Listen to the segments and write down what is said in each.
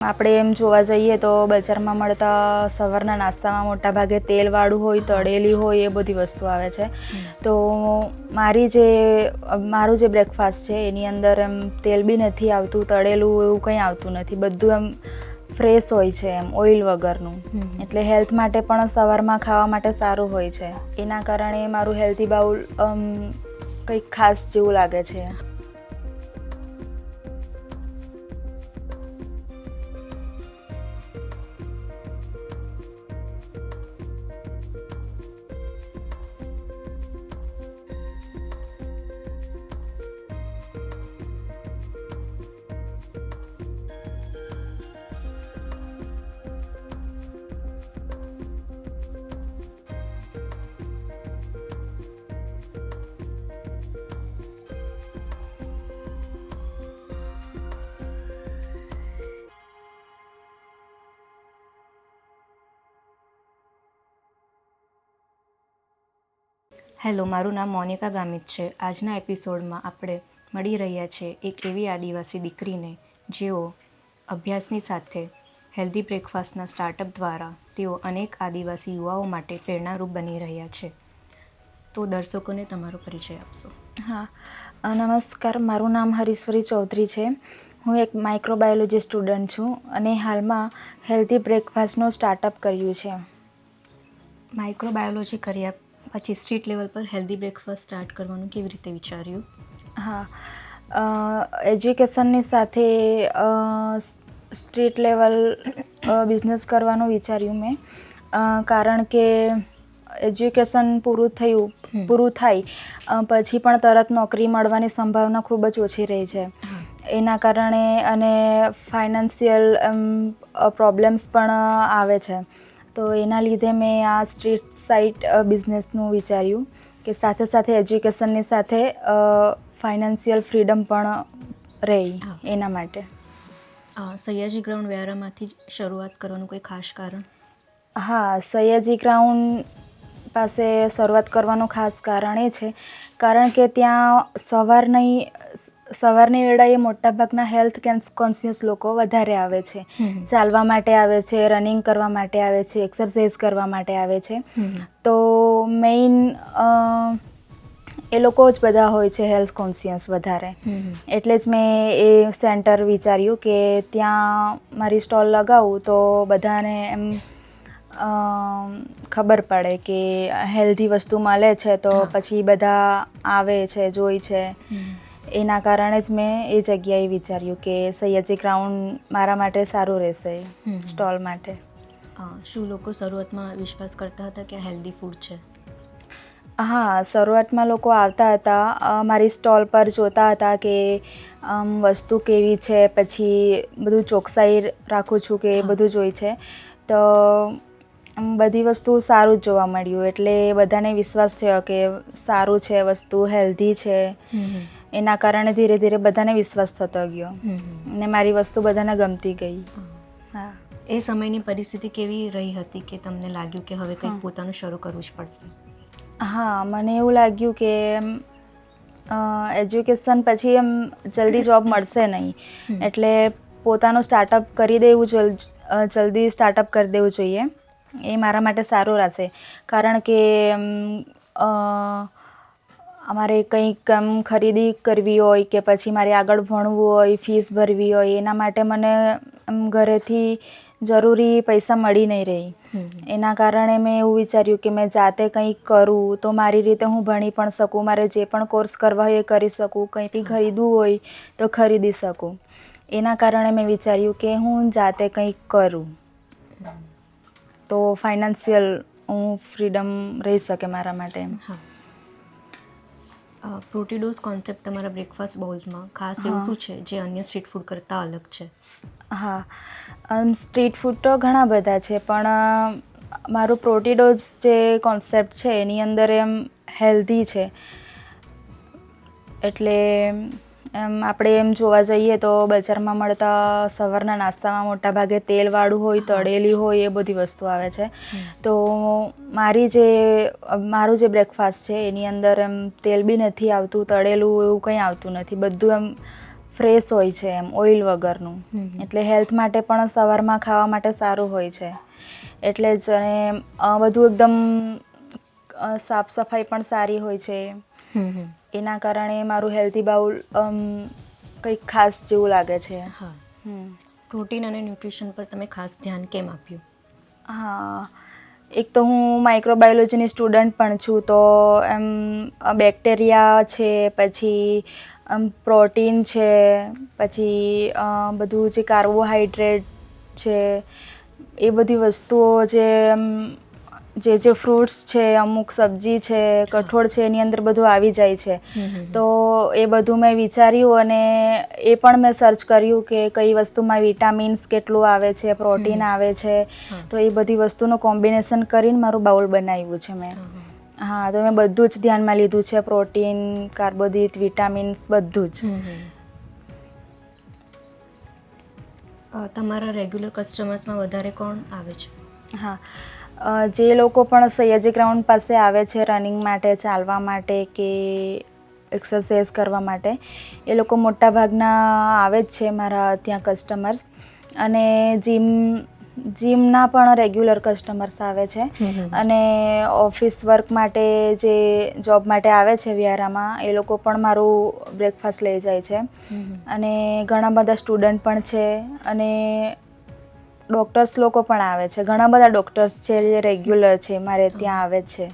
આપણે એમ જોવા જઈએ તો બજારમાં મળતા સવારના નાસ્તામાં મોટાભાગે તેલવાળું હોય, તળેલી હોય, એ બધી વસ્તુ આવે છે. તો મારું જે બ્રેકફાસ્ટ છે એની અંદર એમ તેલ બી નથી આવતું, તળેલું એવું કંઈ આવતું નથી. બધું એમ ફ્રેશ હોય છે, એમ ઓઇલ વગરનું. એટલે હેલ્થ માટે પણ સવારમાં ખાવા માટે સારું હોય છે. એના કારણે મારું હેલ્ધી બાઉલ કંઈક ખાસ જેવું લાગે છે. હેલો, મારું નામ મોનિકા ગામિત છે. આજના એપિસોડમાં આપણે મળી રહ્યા છીએ એક એવી આદિવાસી દીકરીને જેઓ અભ્યાસની સાથે હેલ્ધી બ્રેકફાસ્ટના સ્ટાર્ટઅપ દ્વારા તેઓ અનેક આદિવાસી યુવાઓ માટે પ્રેરણારૂપ બની રહ્યા છે. તો દર્શકોને તમારો પરિચય આપશો. હા, નમસ્કાર. મારું નામ હરીશ્વરી ચૌધરી છે. હું એક માઇક્રોબાયોલોજી સ્ટુડન્ટ છું અને હાલમાં હેલ્ધી બ્રેકફાસ્ટનું સ્ટાર્ટઅપ કર્યું છે. માઇક્રોબાયોલોજી કર્યા પછી સ્ટ્રીટ લેવલ પર હેલ્ધી બ્રેકફાસ્ટ સ્ટાર્ટ કરવાનું કેવી રીતે વિચાર્યું? હા, એજ્યુકેશનની સાથે સ્ટ્રીટ લેવલ બિઝનેસ કરવાનું વિચાર્યું મેં. કારણ કે એજ્યુકેશન પૂરું થાય પછી પણ તરત નોકરી મળવાની સંભાવના ખૂબ જ ઓછી રહી છે. એના કારણે અને ફાઇનાન્શિયલ પ્રોબ્લેમ્સ પણ આવે છે. તો એના લીધે મેં આ સ્ટ્રીટ સાઇડ બિઝનેસનું વિચાર્યું કે સાથે સાથે એજ્યુકેશનની સાથે ફાઇનાન્શિયલ ફ્રીડમ પણ રહે એના માટે. સયાજી ગ્રાઉન્ડ વ્યારામાંથી જ શરૂઆત કરવાનું કોઈ ખાસ કારણ? હા, સયાજી ગ્રાઉન્ડ પાસે શરૂઆત કરવાનું ખાસ કારણ એ છે કારણ કે ત્યાં સવારની વેળાએ મોટાભાગના હેલ્થ કોન્શિયસ લોકો વધારે આવે છે. ચાલવા માટે આવે છે, રનિંગ કરવા માટે આવે છે, એક્સરસાઇઝ કરવા માટે આવે છે. તો મેઇન એ લોકો જ બધા હોય છે હેલ્થ કોન્શિયસ વધારે. એટલે જ મેં એ સેન્ટર વિચાર્યું કે ત્યાં મારી સ્ટોલ લગાવું તો બધાને એમ ખબર પડે કે હેલ્ધી વસ્તુ મળે છે તો પછી બધા આવે છે, જોઈ છે. એના કારણે જ મેં એ જગ્યાએ વિચાર્યું કે સયાજી ગ્રાઉન્ડ મારા માટે સારું રહેશે સ્ટોલ માટે. શું લોકો શરૂઆતમાં વિશ્વાસ કરતા હતા કે આ હેલ્ધી ફૂડ છે? હા, શરૂઆતમાં લોકો આવતા હતા, મારી સ્ટોલ પર જોતા હતા કે વસ્તુ કેવી છે, પછી બધું ચોકસાઈ રાખું છું કે બધું જોઈ છે. તો બધી વસ્તુ સારું જ જોવા મળ્યું એટલે બધાને વિશ્વાસ થયો કે સારું છે, વસ્તુ હેલ્ધી છે. એના કારણે ધીરે ધીરે બધાને વિશ્વાસ થતો ગયો અને મારી વસ્તુ બધાને ગમતી ગઈ. હા. એ સમયની પરિસ્થિતિ કેવી રહી હતી કે તમને લાગ્યું કે હવે કંઈક પોતાનું શરૂ કરવું જ પડશે? હા, મને એવું લાગ્યું કે એજ્યુકેશન પછી એમ જલ્દી જોબ મળશે નહીં એટલે પોતાનું સ્ટાર્ટઅપ કરી દેવું, જલ્દી સ્ટાર્ટઅપ કરી દેવું જોઈએ. એ મારા માટે સારું રહેશે કારણ કે અમારે કંઈક ખરીદી કરવી હોય કે પછી મારે આગળ ભણવું હોય, ફીસ ભરવી હોય, એના માટે મને ઘરેથી જરૂરી પૈસા મળી નહીં રહી. એના કારણે મેં એવું વિચાર્યું કે મેં જાતે કંઈક કરું તો મારી રીતે હું ભણી પણ શકું, મારે જે પણ કોર્સ કરવા હોય એ કરી શકું, કંઈ બી ખરીદવું હોય તો ખરીદી શકું. એના કારણે મેં વિચાર્યું કે હું જાતે કંઈક કરું તો ફાઇનાન્શિયલ ફ્રીડમ રહી શકે મારા માટે. પ્રોટીડોઝ કોન્સેપ્ટ તમારા બ્રેકફાસ્ટ બાઉલ્સમાં ખાસ એવું શું છે જે અન્ય સ્ટ્રીટ ફૂડ કરતાં અલગ છે? હા, સ્ટ્રીટ ફૂડ તો ઘણા બધા છે પણ મારું પ્રોટીડોઝ જે કોન્સેપ્ટ છે એની અંદર એમ હેલ્ધી છે. એટલે આપણે એમ જોવા જઈએ તો બજારમાં મળતા સવારના નાસ્તામાં મોટાભાગે તેલવાળું હોય, તળેલી હોય, એ બધી વસ્તુ આવે છે. તો મારું જે બ્રેકફાસ્ટ છે એની અંદર એમ તેલ બી નથી આવતું, તળેલું એવું કંઈ આવતું નથી. બધું એમ ફ્રેશ હોય છે એમ, ઓઇલ વગરનું. એટલે હેલ્થ માટે પણ સવારમાં ખાવા માટે સારું હોય છે. એટલે જ અને બધું એકદમ સાફ સફાઈ પણ સારી હોય છે. એના કારણે મારું હેલ્ધી બાઉલ કંઈક ખાસ જેવું લાગે છે. હા, પ્રોટીન અને ન્યુટ્રિશન પર તમે ખાસ ધ્યાન કેમ આપ્યું? હા, એક તો હું માઇક્રોબાયોલોજીની સ્ટુડન્ટ પણ છું, તો એમ બેક્ટેરિયા છે, પછી પ્રોટીન છે, પછી બધું જે કાર્બોહાઈડ્રેટ છે, એ બધી વસ્તુઓ જે ફ્રૂટ્સ છે, અમુક સબ્જી છે, કઠોળ છે, એની અંદર બધું આવી જાય છે. તો એ બધું મેં વિચાર્યું અને એ પણ મેં સર્ચ કર્યું કે કઈ વસ્તુમાં વિટામિન્સ કેટલું આવે છે, પ્રોટીન આવે છે. તો એ બધી વસ્તુનું કોમ્બિનેશન કરીને મારું બાઉલ બનાવ્યું છે મેં. હા, તો મેં બધું જ ધ્યાનમાં લીધું છે, પ્રોટીન, કાર્બોદિત, વિટામિન્સ બધું જ. તમારા રેગ્યુલર કસ્ટમર્સમાં વધારે કોણ આવે છે? હા, જે લોકો પણ સયાજી ગ્રાઉન્ડ પાસે આવે છે રનિંગ માટે, ચાલવા માટે કે એક્સરસાઇઝ કરવા માટે, એ લોકો મોટા ભાગના આવે જ છે મારા ત્યાં કસ્ટમર્સ. અને જીમના પણ રેગ્યુલર કસ્ટમર્સ આવે છે. અને ઓફિસ વર્ક માટે જે જોબ માટે આવે છે વ્યારામાં, એ લોકો પણ મારું બ્રેકફાસ્ટ લઈ જાય છે. અને ઘણા બધા સ્ટુડન્ટ પણ છે અને ડૉક્ટર્સ લોકો પણ આવે છે. ઘણા બધા ડૉક્ટર્સ છે જે રેગ્યુલર છે મારે ત્યાં આવે છે.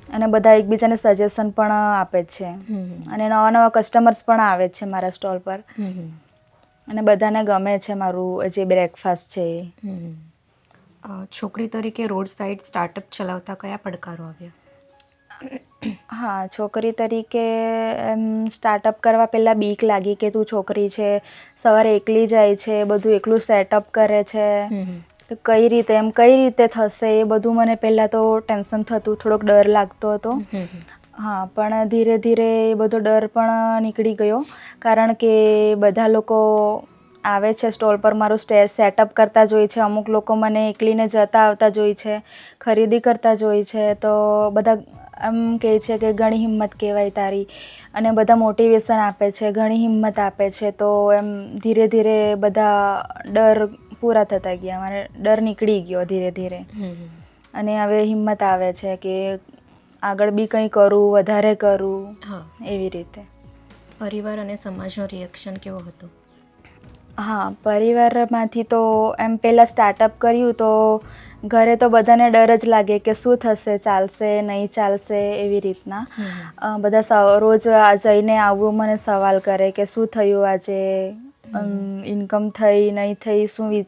અને બધા એકબીજાને સજેશન પણ આપે છે. અને નવા નવા કસ્ટમર્સ પણ આવે છે મારા સ્ટોલ પર. અને બધાને ગમે છે મારું જે બ્રેકફાસ્ટ છે એ. છોકરી તરીકે રોડ સાઈડ સ્ટાર્ટઅપ ચલાવતા કયા પડકારો આવ્યા? હા, છોકરી તરીકે સ્ટાર્ટઅપ કરવા પહેલાં બીક લાગી કે તું છોકરી છે, સવારે એકલી જાય છે, બધું એકલું સેટઅપ કરે છે, તો કઈ રીતે થશે એ બધું મને પહેલાં તો ટેન્શન થતું, થોડોક ડર લાગતો હતો. હા, પણ ધીરે ધીરે એ બધો ડર પણ નીકળી ગયો. કારણ કે બધા લોકો આવે છે સ્ટોલ પર, મારું સેટઅપ કરતા જોઈ છે, અમુક લોકો મને એકલીને જતા આવતા જોઈ છે, ખરીદી કરતા જોઈ છે. તો બધા એમ કહે છે કે ઘણી હિંમત કહેવાય તારી, અને બધા મોટિવેશન આપે છે, ઘણી હિંમત આપે છે. તો એમ ધીરે ધીરે બધા ડર પૂરા થતા ગયા, મારે ડર નીકળી ગયો ધીરે ધીરે. અને હવે હિંમત આવે છે કે આગળ બી કંઈ કરું, વધારે કરું, એવી રીતે. પરિવાર અને સમાજનો રિએક્શન કેવો હતો? હા, પરિવારમાંથી તો એમ પહેલાં સ્ટાર્ટઅપ કર્યું તો ઘરે તો બધાને ડર જ લાગે કે શું થશે, ચાલશે નહીં ચાલશે, એવી રીતના. બધા રોજ જઈને આવવું મને સવાલ કરે કે શું થયું આજે, ઇન્કમ થઈ નહીં થઈ,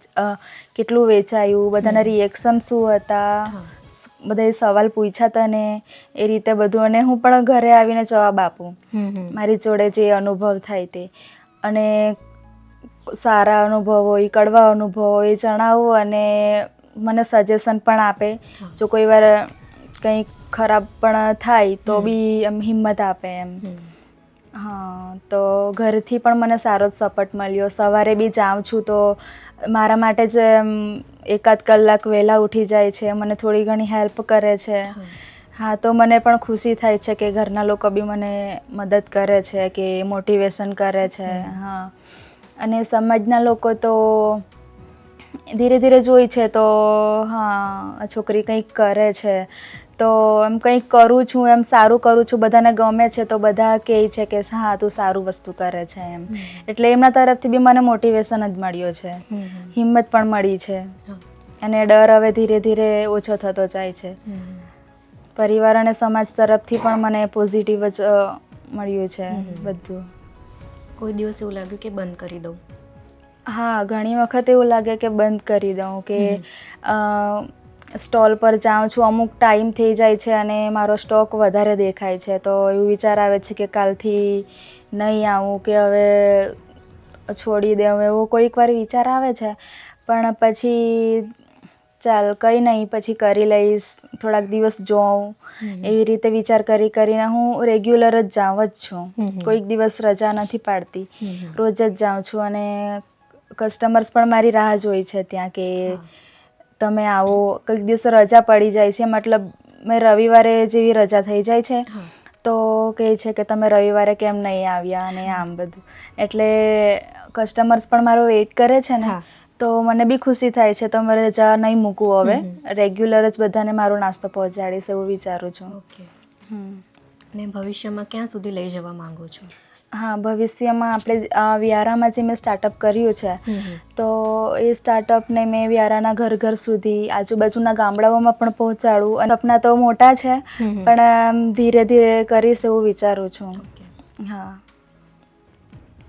કેટલું વેચાયું, બધાના રિએક્શન શું હતા, બધાએ સવાલ પૂછ્યા તને, એ રીતે બધું. અને હું પણ ઘરે આવીને જવાબ આપું, મારી જોડે જે અનુભવ થાય તે. અને સારા અનુભવ હોય, કડવા અનુભવ હોય એ જણાવું, અને મને સજેશન પણ આપે. જો કોઈ વાર કંઈ ખરાબ પણ થાય તો બી એમ હિંમત આપે એમ. હા, તો ઘરથી પણ મને સારો જ સપોર્ટ મળ્યો. સવારે બી જાઉં છું તો મારા માટે જ એકાદ કલાક વહેલા ઉઠી જાય છે, મને થોડી ઘણી હેલ્પ કરે છે. હા, તો મને પણ ખુશી થાય છે કે ઘરના લોકો બી મને મદદ કરે છે, કે મોટિવેશન કરે છે. હા, અને સમાજના લોકો તો ધીરે ધીરે જોઈ છે તો હા, છોકરી કંઈક કરે છે, તો એમ કંઈક કરું છું, એમ સારું કરું છું, બધાને ગમે છે, તો બધા કહે છે કે હા તું સારું વસ્તુ કરે છે એમ. એટલે એમના તરફથી બી મને મોટિવેશન જ મળ્યો છે, હિંમત પણ મળી છે. અને ડર હવે ધીરે ધીરે ઓછો થતો જાય છે. પરિવાર અને સમાજ તરફથી પણ મને પોઝિટિવ જ મળ્યું છે બધું. કોઈ દિવસ એવું લાગ્યું કે બંધ કરી દઉં? હા, ઘણી વખત એવું લાગે કે બંધ કરી દઉં, કે સ્ટોલ પર જાઉં છું, અમુક ટાઈમ થઈ જાય છે અને મારો સ્ટોક વધારે દેખાય છે, તો એવું વિચાર આવે છે કે કાલથી નહીં આવું, કે હવે છોડી દઉં, એવો કોઈક વાર વિચાર આવે છે. પણ પછી ચાલ કંઈ નહીં, પછી કરી લઈશ, થોડાક દિવસ જોઉં, એવી રીતે વિચાર કરીને હું રેગ્યુલર જ જાઉં જ છું. કોઈક દિવસ રજા નથી પાડતી, રોજ જ જાઉં છું. અને કસ્ટમર્સ પણ મારી રાહ જોઈ છે ત્યાં કે તમે આવો. કંઈક દિવસ રજા પડી જાય છે, મતલબ મેં રવિવારે જેવી રજા થઈ જાય છે, તો કહે છે કે તમે રવિવારે કેમ નહીં આવ્યા અને આમ બધું. એટલે કસ્ટમર્સ પણ મારો વેઇટ કરે છે ને, તો મને બી ખુશી થાય છે. તો મારે રજા નહીં મૂકવું, હવે રેગ્યુલર જ બધાને મારો નાસ્તો પહોંચાડીશ એવું વિચારું છું. ઓકે. અને ભવિષ્યમાં ક્યાં સુધી લઈ જવા માંગો છો? હા, ભવિષ્યમાં આપણે વ્યારામાં જે મેં સ્ટાર્ટઅપ કર્યું છે, તો એ સ્ટાર્ટઅપને મેં વ્યારાના ઘર ઘર સુધી, આજુબાજુના ગામડાઓમાં પણ પહોંચાડું. અને સપના તો મોટા છે, પણ ધીરે ધીરે કરીશ એવું વિચારું છું. હા.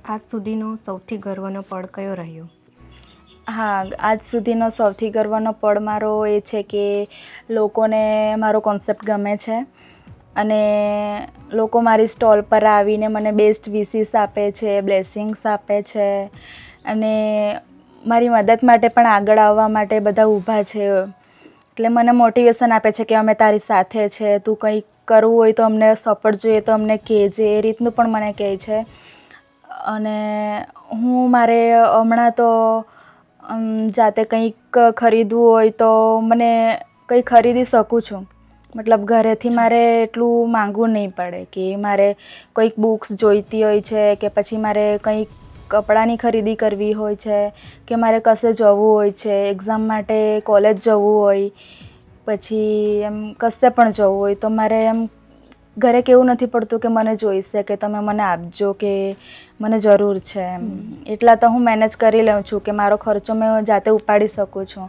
આજ સુધીનો સૌથી ગર્વનો પળ કયો રહ્યો? હા, આજ સુધીનો સૌથી ગર્વનો પળ મારો એ છે કે લોકોને મારો કોન્સેપ્ટ ગમે છે અને લોકો મારી સ્ટોલ પર આવીને મને બેસ્ટ વિશિસ આપે છે, બ્લેસિંગ્સ આપે છે અને મારી મદદ માટે પણ આગળ આવવા માટે બધા ઊભા છે. એટલે મને મોટિવેશન આપે છે કે અમે તારી સાથે છે, તું કંઈક કરવું હોય તો અમને સપોર્ટ જોઈએ તો અમને કહેજે, એ રીતનું પણ મને કહે છે. અને હું મારે હમણાં તો જાતે કંઈક ખરીદવું હોય તો મને કંઈ ખરીદી શકું છું. મતલબ ઘરેથી મારે એટલું માંગવું નહીં પડે કે મારે કોઈક બુક્સ જોઈતી હોય છે કે પછી મારે કંઈક કપડાની ખરીદી કરવી હોય છે કે મારે કશે જવું હોય છે, એક્ઝામ માટે કોલેજ જવું હોય, પછી એમ કશે પણ જવું હોય તો મારે એમ ઘરે કેવું નથી પડતું કે મને જોઈશે કે તમે મને આપજો કે મને જરૂર છે એમ. એટલા તો હું મેનેજ કરી લઉં છું કે મારો ખર્ચો મેં જાતે ઉપાડી શકું છું.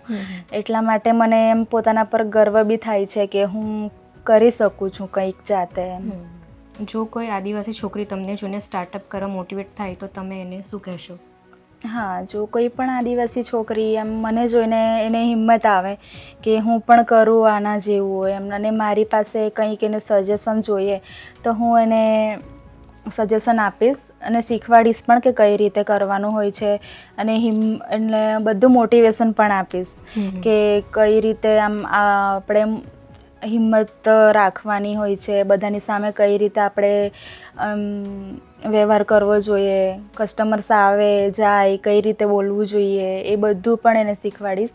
એટલા માટે મને એમ પોતાના પર ગર્વ બી થાય છે કે હું કરી શકું છું કંઈક જાતે એમ. જો કોઈ આદિવાસી છોકરી તમને જોઈને સ્ટાર્ટઅપ કરવા મોટિવેટ થાય તો તમે એને શું કહેશો? હા, જો કોઈ પણ આદિવાસી છોકરી એમ મને જોઈને એને હિંમત આવે કે હું પણ કરું આના જેવું હોય એમ, અને મારી પાસે કંઈક એને સજેશન જોઈએ તો હું એને સજેશન આપીશ અને શીખવાડીશ પણ કે કઈ રીતે કરવાનું હોય છે. અને એટલે બધું મોટિવેશન પણ આપીશ કે કઈ રીતે આમ આપણે હિંમત રાખવાની હોય છે, બધાની સામે કઈ રીતે આપણે વ્યવહાર કરવો જોઈએ, કસ્ટમર્સ આવે જાય કઈ રીતે બોલવું જોઈએ, એ બધું પણ એને શીખવાડીશ.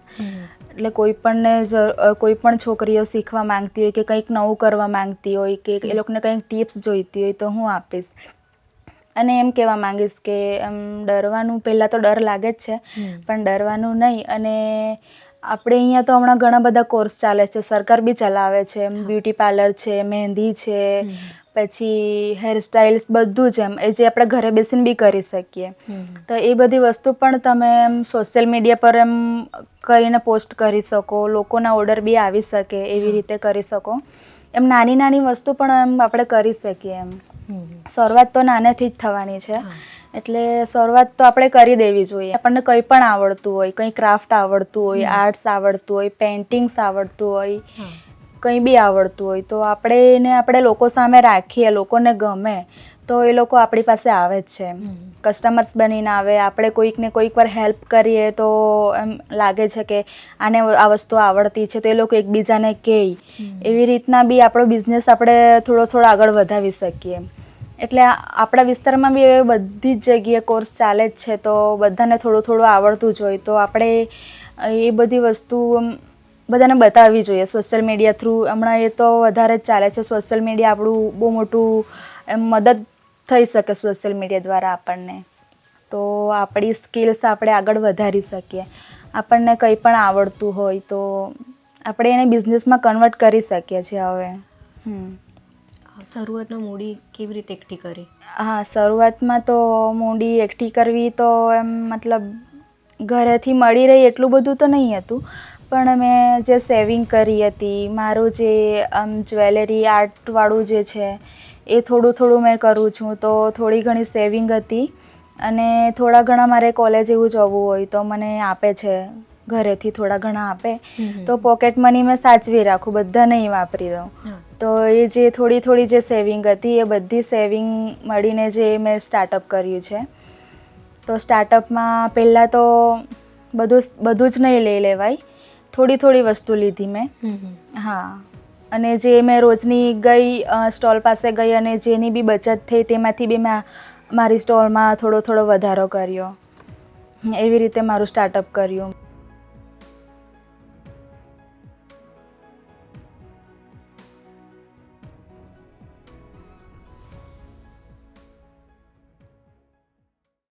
એટલે કોઈ પણ છોકરીઓ શીખવા માંગતી હોય કે કંઈક નવું કરવા માંગતી હોય કે એ લોકોને કંઈક ટિપ્સ જોઈતી હોય તો હું આપીશ. અને એમ કહેવા માંગીશ કે એમ ડરવાનું, પહેલાં તો ડર લાગે જ છે પણ ડરવાનું નહીં. અને આપણે અહીંયા તો હમણાં ઘણા બધા કોર્સ ચાલે છે, સરકાર બી ચલાવે છે, બ્યુટી પાર્લર છે, મહેંદી છે, પછી હેરસ્ટાઇલ્સ, બધું જ એમ, એ જે આપણે ઘરે બેસીને બી કરી શકીએ. તો એ બધી વસ્તુ પણ તમે એમ સોશિયલ મીડિયા પર એમ કરીને પોસ્ટ કરી શકો, લોકોના ઓર્ડર બી આવી શકે એવી રીતે કરી શકો. એમ નાની નાની વસ્તુ પણ એમ આપણે કરી શકીએ એમ. શરૂઆત તો નાનેથી જ થવાની છે, એટલે શરૂઆત તો આપણે કરી દેવી જોઈએ. આપણને કંઈ પણ આવડતું હોય, કંઈ ક્રાફ્ટ આવડતું હોય, આર્ટ્સ આવડતું હોય, પેઇન્ટિંગ્સ આવડતું હોય, કંઈ બી આવડતું હોય તો આપણે લોકો સામે રાખીએ, લોકોને ગમે તો એ લોકો આપણી પાસે આવે જ છે. કસ્ટમર્સ બનીને આવે. આપણે કોઈકને કોઈક વાર હેલ્પ કરીએ તો એમ લાગે છે કે આને આ વસ્તુ આવડતી છે તો એ લોકો એકબીજાને કહે. એવી રીતના બી આપણો બિઝનેસ આપણે થોડો આગળ વધાવી શકીએ. એટલે આપણા વિસ્તારમાં બી એ બધી જ જગ્યાએ કોર્સ ચાલે જ છે, તો બધાને થોડું આવડતું જ હોય તો આપણે એ બધી વસ્તુ બધાને બતાવવી જોઈએ સોશિયલ મીડિયા થ્રુ. હમણાં એ તો વધારે જ ચાલે છે. સોશિયલ મીડિયા આપણું બહુ મોટું એમ મદદ થઈ શકે સોશિયલ મીડિયા દ્વારા આપણને. તો આપણી સ્કિલ્સ આપણે આગળ વધારી શકીએ. આપણને કંઈ પણ આવડતું હોય તો આપણે એને બિઝનેસમાં કન્વર્ટ કરી શકીએ છીએ હવે. શરૂઆતમાં મૂડી કેવી રીતે એકઠી કરી? હા, શરૂઆતમાં તો મૂડી એકઠી કરવી તો એમ મતલબ ઘરેથી મળી રહી એટલું બધું તો નહીં હતું, પણ મેં જે સેવિંગ કરી હતી, મારું જે જ્વેલરી આર્ટવાળું જે છે એ થોડું મેં કરું છું, તો થોડી ઘણી સેવિંગ હતી. અને થોડા ઘણા મારે કોલેજ એવું જવું હોય તો મને આપે છે ઘરેથી, થોડા ઘણા આપે તો પોકેટ મની મેં સાચવી રાખું, બધા નહીં વાપરી દઉં. તો એ જે થોડી જે સેવિંગ હતી એ બધી સેવિંગ મળીને જે મેં સ્ટાર્ટઅપ કર્યું છે. તો સ્ટાર્ટઅપમાં પહેલાં તો બધું જ નહીં લઈ લેવાય, થોડી વસ્તુ લીધી મેં. હા, અને જે મેં રોજની ગઈ સ્ટોલ પાસે ગઈ અને જેની બી બચત થઈ તેમાંથી બી મેં મારી સ્ટોલમાં થોડો વધારો કર્યો. એવી રીતે મારું સ્ટાર્ટઅપ કર્યું.